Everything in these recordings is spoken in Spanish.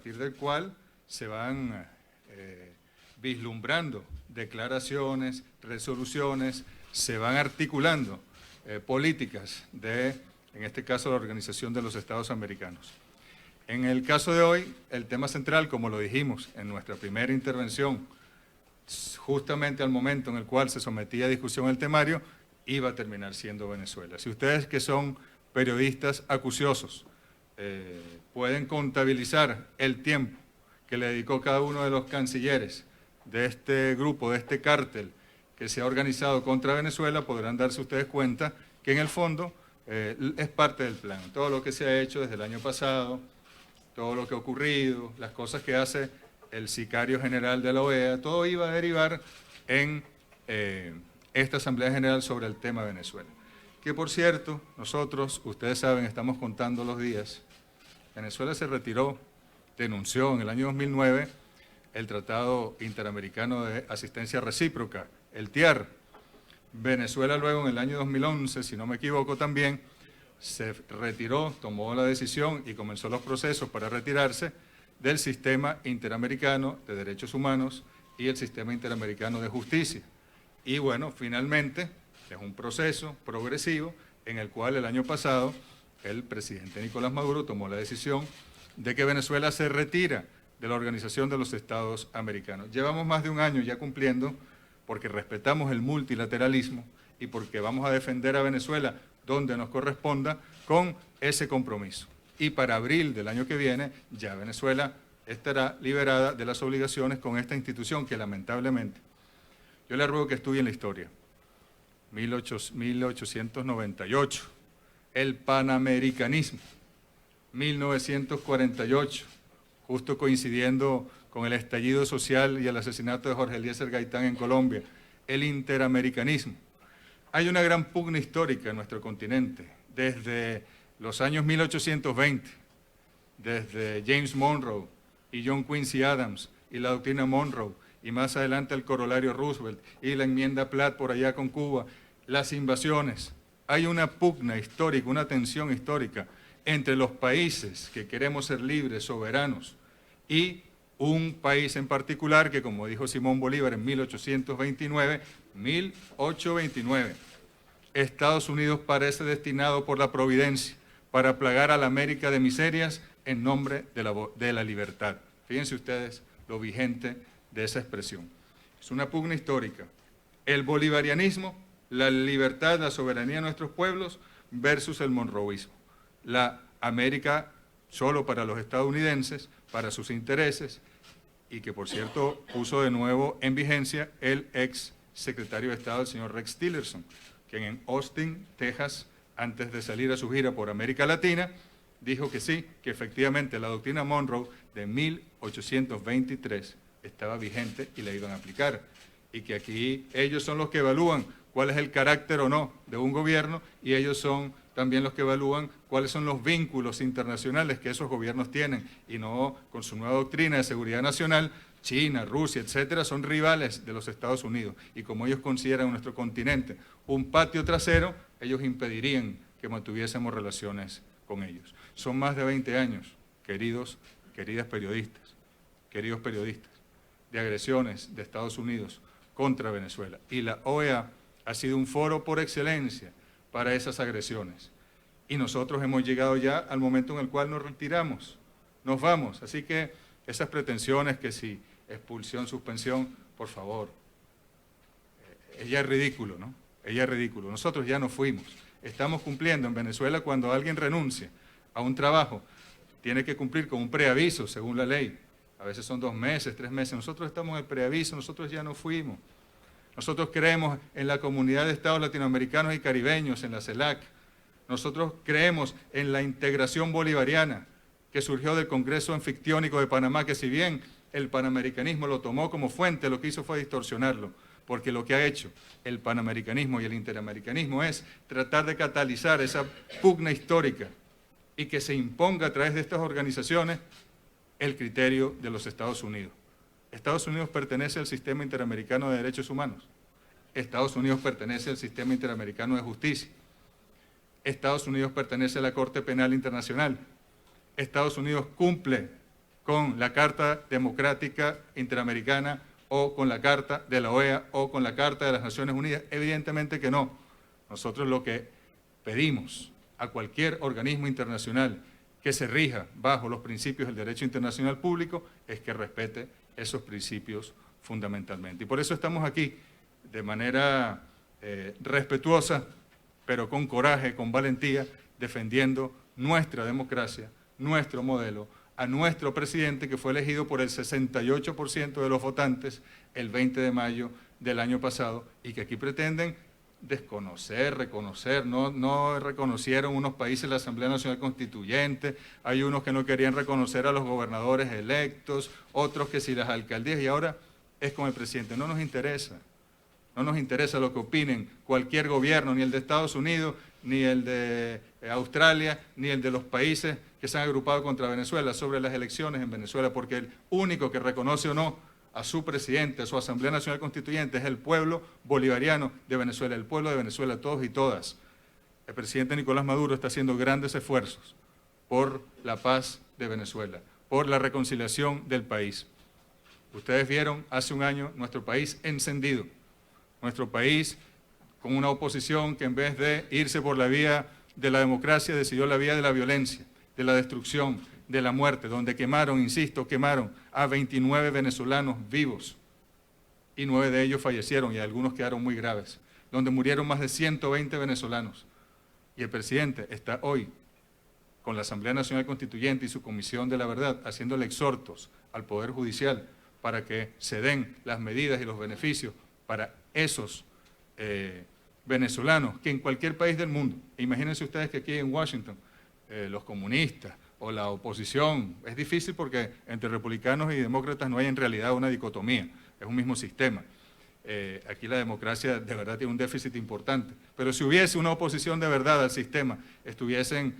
partir del cual se van vislumbrando declaraciones, resoluciones, se van articulando políticas de, en este caso, la Organización de los Estados Americanos. En el caso de hoy, el tema central, como lo dijimos en nuestra primera intervención, justamente al momento en el cual se sometía a discusión el temario, iba a terminar siendo Venezuela. Si ustedes que son periodistas acuciosos pueden contabilizar el tiempo que le dedicó cada uno de los cancilleres de este grupo, de este cártel que se ha organizado contra Venezuela, podrán darse ustedes cuenta que en el fondo es parte del plan. Todo lo que se ha hecho desde el año pasado, todo lo que ha ocurrido, las cosas que hace el sicario general de la OEA, todo iba a derivar en esta Asamblea General sobre el tema de Venezuela. Que por cierto, nosotros, ustedes saben, estamos contando los días. Venezuela se retiró, denunció en el año 2009 el Tratado Interamericano de Asistencia Recíproca, el TIAR. Venezuela luego en el año 2011, si no me equivoco también, se retiró, tomó la decisión y comenzó los procesos para retirarse del Sistema Interamericano de Derechos Humanos y el Sistema Interamericano de Justicia. Y bueno, finalmente, es un proceso progresivo en el cual el año pasado el presidente Nicolás Maduro tomó la decisión de que Venezuela se retira de la Organización de los Estados Americanos. Llevamos más de un año ya cumpliendo, porque respetamos el multilateralismo y porque vamos a defender a Venezuela donde nos corresponda con ese compromiso. Y para abril del año que viene ya Venezuela estará liberada de las obligaciones con esta institución que lamentablemente, yo le ruego que estudien la historia, 1898, el panamericanismo, 1948, justo coincidiendo con el estallido social y el asesinato de Jorge Eliezer Gaitán en Colombia, el interamericanismo. Hay una gran pugna histórica en nuestro continente, desde los años 1820, desde James Monroe y John Quincy Adams y la doctrina Monroe, y más adelante el corolario Roosevelt y la enmienda Platt por allá con Cuba, las invasiones. Hay una pugna histórica, una tensión histórica entre los países que queremos ser libres, soberanos, y un país en particular que, como dijo Simón Bolívar en 1829, Estados Unidos parece destinado por la providencia para plagar a la América de miserias en nombre de la libertad. Fíjense ustedes lo vigente de esa expresión. Es una pugna histórica. El bolivarianismo, la libertad, la soberanía de nuestros pueblos versus el monroeísmo. La América solo para los estadounidenses, para sus intereses, y que por cierto puso de nuevo en vigencia el ex secretario de Estado, el señor Rex Tillerson, quien en Austin, Texas, antes de salir a su gira por América Latina, dijo que sí, que efectivamente la doctrina Monroe de 1823 estaba vigente y la iban a aplicar, y que aquí ellos son los que evalúan cuál es el carácter o no de un gobierno, y ellos son también los que evalúan cuáles son los vínculos internacionales que esos gobiernos tienen, y no con su nueva doctrina de seguridad nacional. China, Rusia, etcétera, son rivales de los Estados Unidos, y como ellos consideran nuestro continente un patio trasero, ellos impedirían que mantuviésemos relaciones con ellos. Son más de 20 años, queridas periodistas, queridos periodistas, de agresiones de Estados Unidos contra Venezuela, y la OEA ha sido un foro por excelencia para esas agresiones. Y nosotros hemos llegado ya al momento en el cual nos retiramos, nos vamos. Así que esas pretensiones que si expulsión, suspensión, por favor, ella es ridículo, ¿no? Ella es ridículo. Nosotros ya nos fuimos. Estamos cumpliendo en Venezuela cuando alguien renuncia a un trabajo, tiene que cumplir con un preaviso según la ley. A veces son 2 meses, 3 meses. Nosotros estamos en el preaviso, nosotros ya nos fuimos. Nosotros creemos en la comunidad de estados latinoamericanos y caribeños, en la CELAC. Nosotros creemos en la integración bolivariana que surgió del Congreso Anfictiónico de Panamá, que si bien el panamericanismo lo tomó como fuente, lo que hizo fue distorsionarlo, porque lo que ha hecho el panamericanismo y el interamericanismo es tratar de catalizar esa pugna histórica y que se imponga a través de estas organizaciones el criterio de los Estados Unidos. Estados Unidos pertenece al Sistema Interamericano de Derechos Humanos. Estados Unidos pertenece al Sistema Interamericano de Justicia. Estados Unidos pertenece a la Corte Penal Internacional. Estados Unidos cumple con la Carta Democrática Interamericana o con la Carta de la OEA o con la Carta de las Naciones Unidas? Evidentemente que no. Nosotros lo que pedimos a cualquier organismo internacional que se rija bajo los principios del derecho internacional público es que respete esos principios fundamentalmente. Y por eso estamos aquí de manera respetuosa, pero con coraje, con valentía, defendiendo nuestra democracia, nuestro modelo, a nuestro presidente que fue elegido por el 68% de los votantes el 20 de mayo del año pasado y que aquí pretenden desconocer, reconocer, no reconocieron unos países la Asamblea Nacional Constituyente, hay unos que no querían reconocer a los gobernadores electos, otros que si las alcaldías, y ahora es con el presidente. No nos interesa, no nos interesa lo que opinen cualquier gobierno, ni el de Estados Unidos, ni el de Australia, ni el de los países que se han agrupado contra Venezuela sobre las elecciones en Venezuela, porque el único que reconoce o no a su presidente, a su Asamblea Nacional Constituyente, es el pueblo bolivariano de Venezuela, el pueblo de Venezuela, todos y todas. El presidente Nicolás Maduro está haciendo grandes esfuerzos por la paz de Venezuela, por la reconciliación del país. Ustedes vieron hace un año nuestro país encendido, nuestro país con una oposición que en vez de irse por la vía de la democracia, decidió la vía de la violencia, de la destrucción, de la muerte, donde quemaron, insisto, quemaron a 29 venezolanos vivos y 9 de ellos fallecieron y algunos quedaron muy graves, donde murieron más de 120 venezolanos. Y el presidente está hoy con la Asamblea Nacional Constituyente y su Comisión de la Verdad haciéndole exhortos al Poder Judicial para que se den las medidas y los beneficios para esos venezolanos que en cualquier país del mundo, imagínense ustedes que aquí en Washington, los comunistas o la oposición, es difícil porque entre republicanos y demócratas no hay en realidad una dicotomía, es un mismo sistema. Aquí la democracia de verdad tiene un déficit importante, pero si hubiese una oposición de verdad al sistema, estuviesen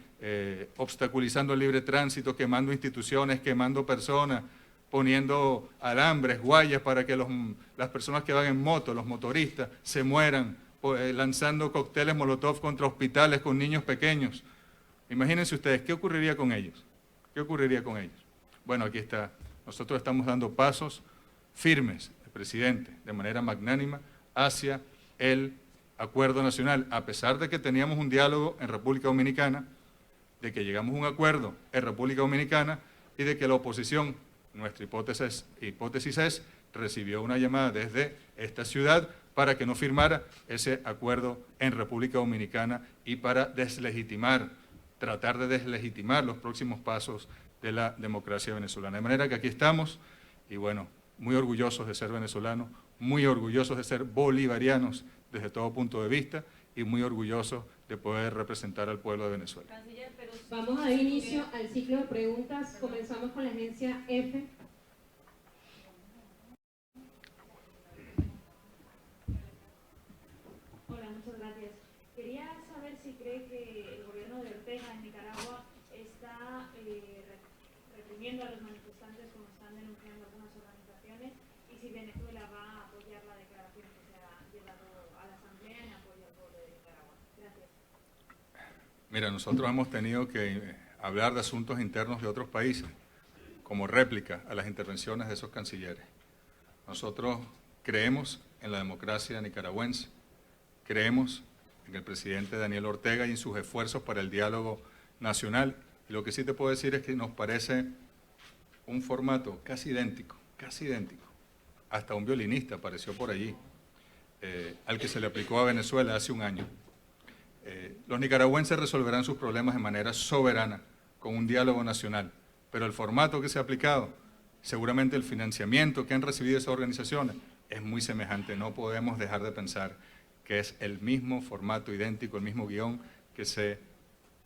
obstaculizando el libre tránsito, quemando instituciones, quemando personas, poniendo alambres, guayas para que las personas que van en moto, los motoristas, se mueran, lanzando cócteles molotov contra hospitales con niños pequeños. Imagínense ustedes, ¿qué ocurriría con ellos? ¿Qué ocurriría con ellos? Bueno, aquí está. Nosotros estamos dando pasos firmes, el presidente, de manera magnánima, hacia el acuerdo nacional, a pesar de que teníamos un diálogo en República Dominicana, de que llegamos a un acuerdo en República Dominicana y de que la oposición, nuestra hipótesis es, recibió una llamada desde esta ciudad para que no firmara ese acuerdo en República Dominicana y para deslegitimar, tratar de deslegitimar los próximos pasos de la democracia venezolana. De manera que aquí estamos y bueno, muy orgullosos de ser venezolanos, muy orgullosos de ser bolivarianos desde todo punto de vista y muy orgullosos de poder representar al pueblo de Venezuela. Canciller, pero vamos a dar inicio al ciclo de preguntas. Comenzamos con la agencia F. Hola, muchas gracias. Quería saber si cree que el gobierno de Ortega en Nicaragua está reprimiendo a los manifestantes como están denunciando algunas organizaciones y si Venezuela va a apoyar la declaración que se ha llevado a la Asamblea en apoyo al pueblo de Nicaragua. Gracias. Mira, nosotros hemos tenido que hablar de asuntos internos de otros países como réplica a las intervenciones de esos cancilleres. Nosotros creemos en la democracia nicaragüense, creemos en el presidente Daniel Ortega y en sus esfuerzos para el diálogo nacional. Y lo que sí te puedo decir es que nos parece un formato casi idéntico, hasta un violinista apareció por allí, al que se le aplicó a Venezuela hace un año. Los nicaragüenses resolverán sus problemas de manera soberana, con un diálogo nacional, pero el formato que se ha aplicado, seguramente el financiamiento que han recibido esas organizaciones, es muy semejante. No podemos dejar de pensar que es el mismo formato idéntico, el mismo guión que se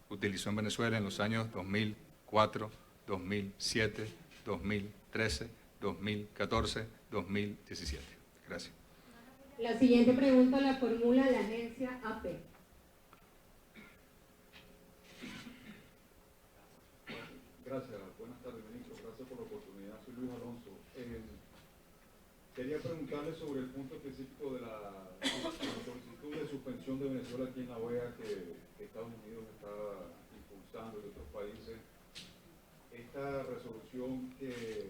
utilizó en Venezuela en los años 2004, 2007, 2013, 2014, 2017. Gracias. La siguiente pregunta la formula la agencia AP. Gracias, buenas tardes, ministro. Gracias por la oportunidad. Soy Luis Alonso. Quería preguntarle sobre el punto específico de la solicitud de suspensión de Venezuela aquí en la OEA que Estados Unidos está impulsando y otros países. esta resolución que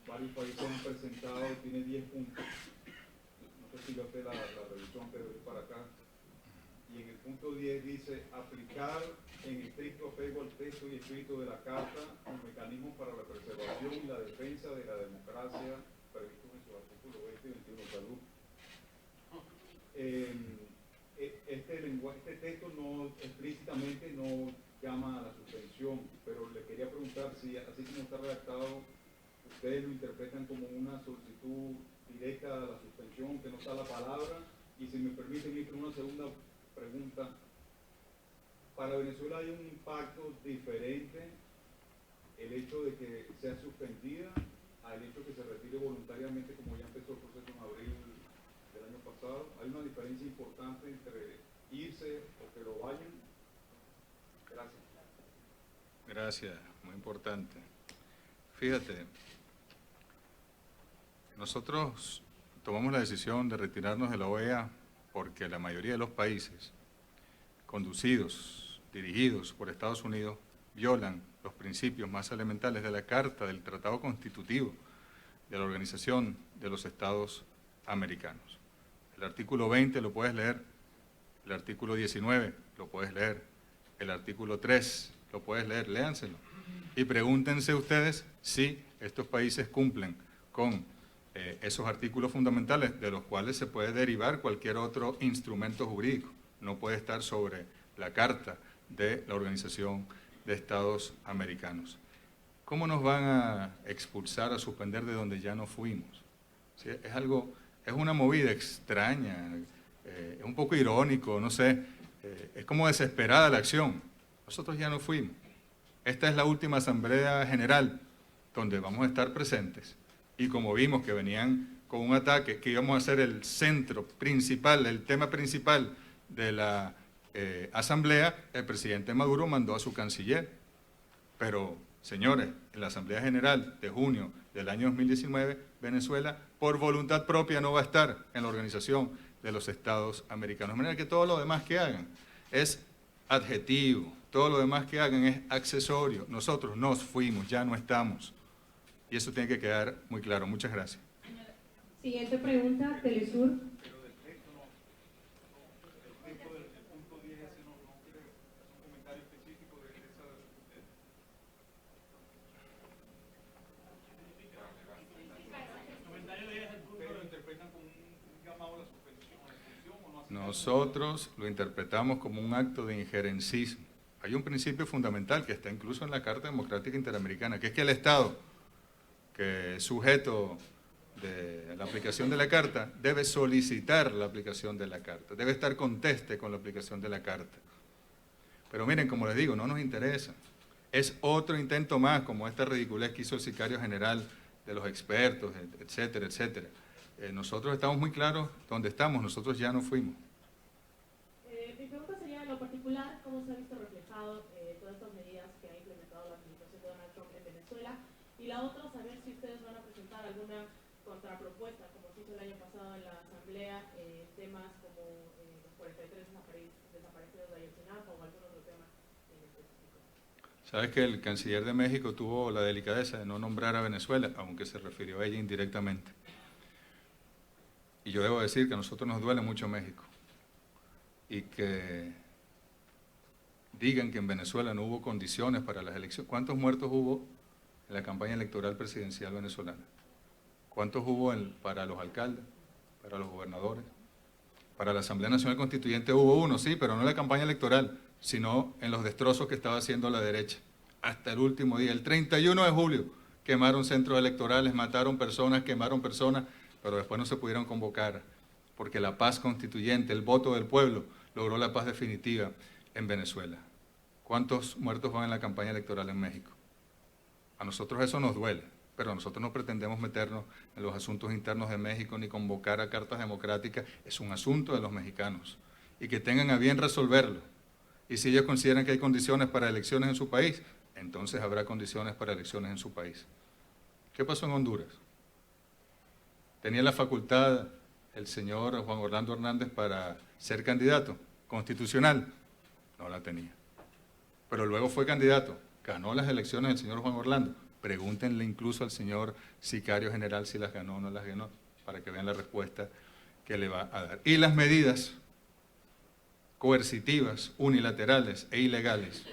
varios países han presentado tiene 10 puntos. No sé si yo hace la revisión antes de ir para acá. Y en el punto 10 dice aplicar en estricto apego al texto y espíritu de la Carta los mecanismos para la preservación y la defensa de la democracia previstos en sus artículos 20 y 21. Salud. Este texto no explícitamente no llama a la suspensión, pero le quería preguntar si, así como está redactado, ustedes lo interpretan como una solicitud directa a la suspensión, que no está la palabra, y si me permiten ir con una segunda pregunta. Para Venezuela hay un impacto diferente el hecho de que sea suspendida al hecho de que se retire voluntariamente, como ya empezó el proceso en abril del año pasado. Hay una diferencia importante entre irse o que lo vayan. Gracias. Gracias, muy importante. Fíjate, nosotros tomamos la decisión de retirarnos de la OEA porque la mayoría de los países conducidos, dirigidos por Estados Unidos, violan los principios más elementales de la Carta del Tratado Constitutivo de la Organización de los Estados Americanos. El artículo 20 lo puedes leer, el artículo 19 lo puedes leer, el artículo 3 lo puedes leer, léanselo. Y pregúntense ustedes si estos países cumplen con esos artículos fundamentales de los cuales se puede derivar cualquier otro instrumento jurídico. No puede estar sobre la Carta de la Organización de Estados Americanos. ¿Cómo nos van a expulsar, a suspender de donde ya no fuimos? ¿Sí? Es una movida extraña, es un poco irónico, no sé, es como desesperada la acción. Nosotros ya no fuimos. Esta es la última Asamblea General donde vamos a estar presentes. Y como vimos que venían con un ataque, que íbamos a ser el centro principal, el tema principal de la Asamblea, el presidente Maduro mandó a su canciller. Pero, señores, en la Asamblea General de junio del año 2019, Venezuela, por voluntad propia, no va a estar en la Organización de los Estados Americanos. De manera que todo lo demás que hagan es adjetivo, todo lo demás que hagan es accesorio. Nosotros nos fuimos, ya no estamos. Y eso tiene que quedar muy claro. Muchas gracias. Siguiente pregunta, Telesur. Nosotros lo interpretamos como un acto de injerencismo. Hay un principio fundamental que está incluso en la Carta Democrática Interamericana, que es que el Estado, que es sujeto de la aplicación de la Carta, debe solicitar la aplicación de la Carta, debe estar conteste con la aplicación de la Carta. Pero miren, como les digo, no nos interesa. Es otro intento más, como esta ridiculez que hizo el sicario general de los expertos, etcétera, etcétera. Nosotros estamos muy claros dónde estamos, nosotros ya no fuimos. Mi pregunta sería, en lo particular, ¿cómo se ha visto reflejado todas estas medidas que ha implementado la administración de Donald Trump en Venezuela? Y la otra, saber si ustedes van a presentar alguna contrapropuesta, como se hizo el año pasado en la Asamblea, temas como los 43 desaparecidos de Ayotzinapa o algún otro tema en específico. Sabes que el canciller de México tuvo la delicadeza de no nombrar a Venezuela, aunque se refirió a ella indirectamente. Y yo debo decir que a nosotros nos duele mucho México. Y que digan que en Venezuela no hubo condiciones para las elecciones. ¿Cuántos muertos hubo en la campaña electoral presidencial venezolana? ¿Cuántos hubo para los alcaldes, para los gobernadores? Para la Asamblea Nacional Constituyente hubo uno, sí, pero no en la campaña electoral, sino en los destrozos que estaba haciendo la derecha. Hasta el último día, el 31 de julio, quemaron centros electorales, mataron personas, quemaron personas, pero después no se pudieron convocar, porque la paz constituyente, el voto del pueblo, logró la paz definitiva en Venezuela. ¿Cuántos muertos van en la campaña electoral en México? A nosotros eso nos duele, pero nosotros no pretendemos meternos en los asuntos internos de México ni convocar a cartas democráticas. Es un asunto de los mexicanos y que tengan a bien resolverlo. Y si ellos consideran que hay condiciones para elecciones en su país, entonces habrá condiciones para elecciones en su país. ¿Qué pasó en Honduras? ¿Tenía la facultad el señor Juan Orlando Hernández para ser candidato constitucional? No la tenía. Pero luego fue candidato, ganó las elecciones el señor Juan Orlando, Pregúntenle incluso al señor sicario general si las ganó o no las ganó, para que vean la respuesta que le va a dar. Y las medidas coercitivas, unilaterales e ilegales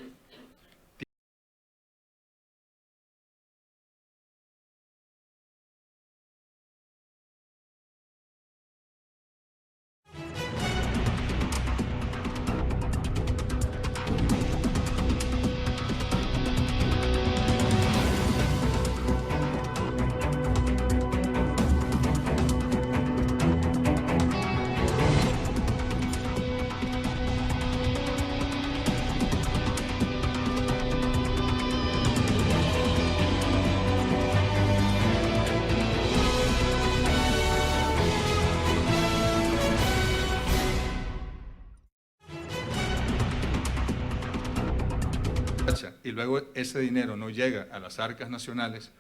y luego ese dinero no llega a las arcas nacionales,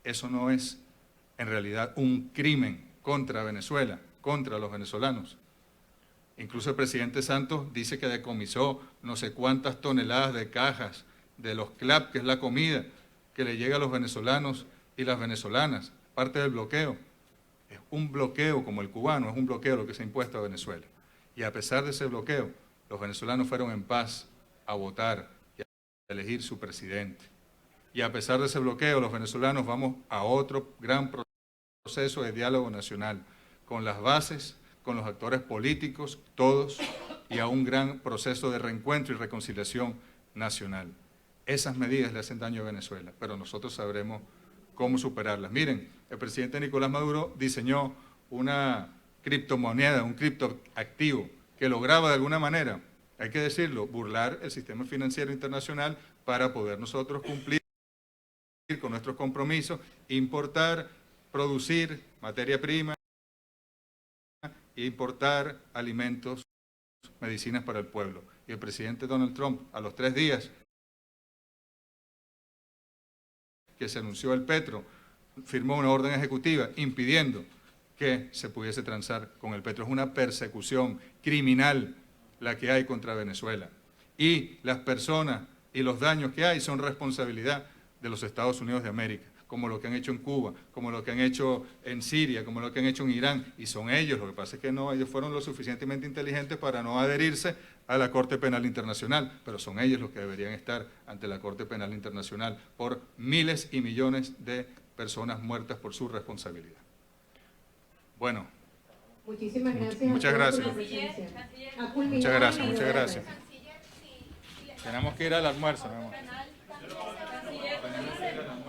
eso no es en realidad un crimen contra Venezuela, contra los venezolanos. Incluso el presidente Santos dice que decomisó no sé cuántas toneladas de cajas de los CLAP, que es la comida que le llega a los venezolanos y las venezolanas, parte del bloqueo. Es un bloqueo como el cubano, es un bloqueo lo que se ha impuesto a Venezuela. Y a pesar de ese bloqueo, los venezolanos fueron en paz a votar y a elegir su presidente. Y a pesar de ese bloqueo, los venezolanos vamos a otro gran proceso de diálogo nacional, con las bases, con los actores políticos, todos, y a un gran proceso de reencuentro y reconciliación nacional. Esas medidas le hacen daño a Venezuela, pero nosotros sabremos cómo superarlas. Miren, el presidente Nicolás Maduro diseñó una criptomoneda, un criptoactivo, que lograba de alguna manera, hay que decirlo, burlar el sistema financiero internacional para poder nosotros cumplir con nuestros compromisos, importar, producir materia prima, importar alimentos, medicinas para el pueblo. Y el presidente Donald Trump, a los 3 días que se anunció el petro, firmó una orden ejecutiva impidiendo que se pudiese transar con el petro. Es una persecución criminal la que hay contra Venezuela. Y las personas y los daños que hay son responsabilidad de los Estados Unidos de América, como lo que han hecho en Cuba, como lo que han hecho en Siria, como lo que han hecho en Irán, y son ellos, lo que pasa es que no, ellos fueron lo suficientemente inteligentes para no adherirse a la Corte Penal Internacional, pero son ellos los que deberían estar ante la Corte Penal Internacional por miles y millones de personas muertas por su responsabilidad. Bueno. Muchísimas gracias. Muchas gracias. Muchas gracias, muchas gracias. Tenemos que ir al almuerzo, mi amor.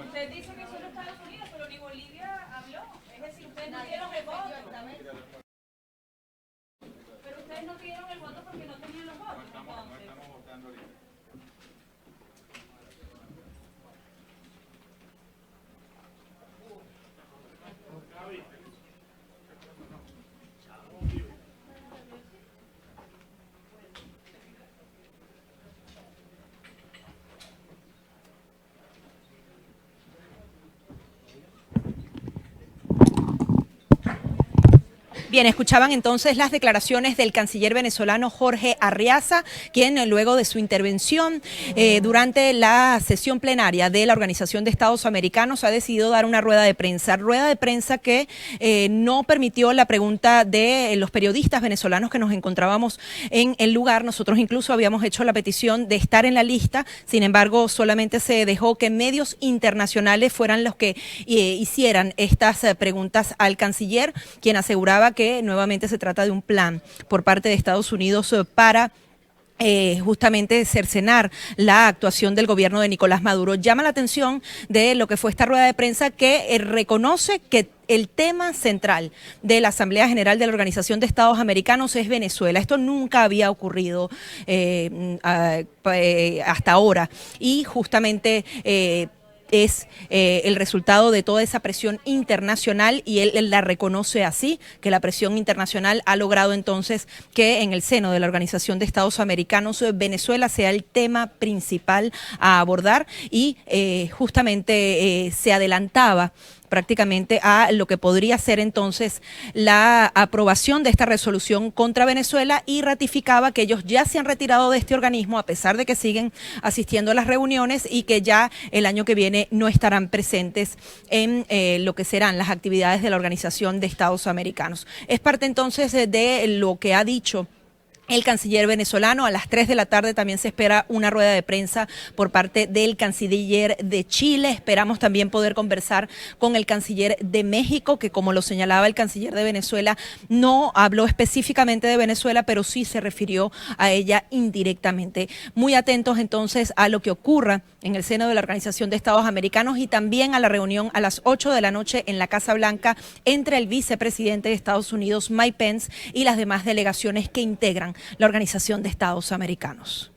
Usted dice que solo Estados Unidos, pero ni Bolivia habló. Es decir, ustedes no dieron el voto. Pero ustedes no dieron el voto porque no tenían los votos. No estamos votando ahorita. Bien, escuchaban entonces las declaraciones del canciller venezolano Jorge Arriaza, quien luego de su intervención durante la sesión plenaria de la Organización de Estados Americanos ha decidido dar una rueda de prensa que no permitió la pregunta de los periodistas venezolanos que nos encontrábamos en el lugar. Nosotros incluso habíamos hecho la petición de estar en la lista, sin embargo solamente se dejó que medios internacionales fueran los que hicieran estas preguntas al canciller, quien aseguraba que nuevamente se trata de un plan por parte de Estados Unidos para justamente cercenar la actuación del gobierno de Nicolás Maduro. Llama la atención de lo que fue esta rueda de prensa que reconoce que el tema central de la Asamblea General de la Organización de Estados Americanos es Venezuela. Esto nunca había ocurrido hasta ahora y justamente es el resultado de toda esa presión internacional y él la reconoce así, que la presión internacional ha logrado entonces que en el seno de la Organización de Estados Americanos Venezuela sea el tema principal a abordar y justamente se adelantaba prácticamente a lo que podría ser entonces la aprobación de esta resolución contra Venezuela y ratificaba que ellos ya se han retirado de este organismo a pesar de que siguen asistiendo a las reuniones y que ya el año que viene no estarán presentes en lo que serán las actividades de la Organización de Estados Americanos. Es parte entonces de lo que ha dicho el canciller venezolano. A las 3 de la tarde también se espera una rueda de prensa por parte del canciller de Chile. Esperamos también poder conversar con el canciller de México, que como lo señalaba el canciller de Venezuela, no habló específicamente de Venezuela, pero sí se refirió a ella indirectamente. Muy atentos entonces a lo que ocurra en el seno de la Organización de Estados Americanos y también a la reunión a las 8 de la noche en la Casa Blanca entre el vicepresidente de Estados Unidos, Mike Pence, y las demás delegaciones que integran la Organización de Estados Americanos.